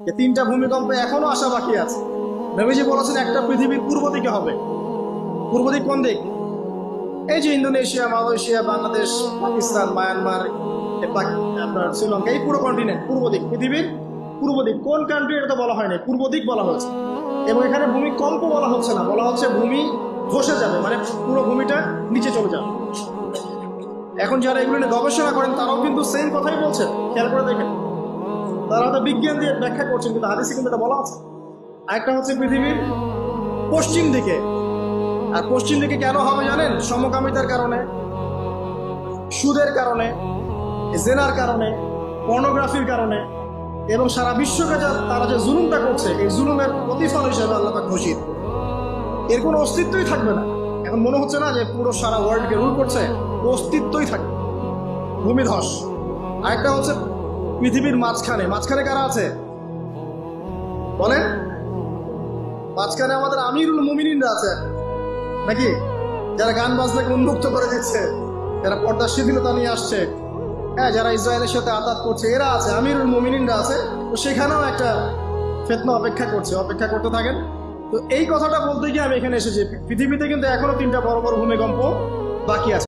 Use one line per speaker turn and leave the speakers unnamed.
যে তিনটা ভূমিকম্প এখনো আসা বাকি আছে। নবীজি বলেছেন একটা পৃথিবীর পূর্ব দিকে হবে। পূর্ব দিক কোন দিক? এই যে Indonesia, Malaysia, Bangladesh, Pakistan, Myanmar, আপনার শ্রীলঙ্কা, এই পুরো কন্টিনেন্ট পূর্ব দিক, পৃথিবীর পূর্ব দিক। কোন কান্ট্রি এটা তো বলা হয়নি, পূর্ব দিক বলা হয়েছে। এবং এখানে ভূমিকম্প বলা হচ্ছে না, বলা হচ্ছে ভূমি ধসে যাবে, মানে পুরো ভূমিটা নিচে চলে যাবে। এখন যারা এগুলো নিয়ে গবেষণা করেন তারাও কিন্তু সেম কথাই বলছেন, খেয়াল করে দেখেন। তারা হয়তো বিজ্ঞান দিয়ে ব্যাখ্যা করছেন, কিন্তু হাদিসে কিন্তু এটা বলা আছে। আরেকটা হচ্ছে পৃথিবীর পশ্চিম দিকে। আর পশ্চিম দিকে কেন হবে জানেন? সমকামিতার কারণে, সুদের কারণে, জেনার কারণে, পর্নোগ্রাফির কারণে, এবং সারা বিশ্বকে তারা যে জুলুমটা করছে, এই জুলুমের প্রতিফল হিসেবে আল্লাহ পাক ঘোষিত। এর কোনো অস্তিত্বই থাকবে না। এখন মনে হচ্ছে না যে পুরো সারা ওয়ার্ল্ডকে রুল করছে, অস্তিত্বই থাকবে, ভূমিধস। আরেকটা হচ্ছে পৃথিবীর মাঝখানে। মাঝখানে কারা আছে বলেন? মাঝখানে আমাদের আমিরুল মুমিনিনরা আছে নাকি? যারা গান বাজনাকে উন্মুক্ত করে দিচ্ছে, যারা পর্দার শিথিলতা নিয়ে আসছে, হ্যাঁ, যারা ইসরায়েলের সাথে আঘাত করছে, এরা আছে, আমিরুল মুমিনিনরা আছে। তো সেখানেও একটা ফিতনা অপেক্ষা করছে, অপেক্ষা করতে থাকেন। তো এই কথাটা বলতে গিয়ে আমি এখানে এসেছি, পৃথিবীতে কিন্তু এখনো তিনটা বড় বড় ভূমিকম্প বাকি আছে।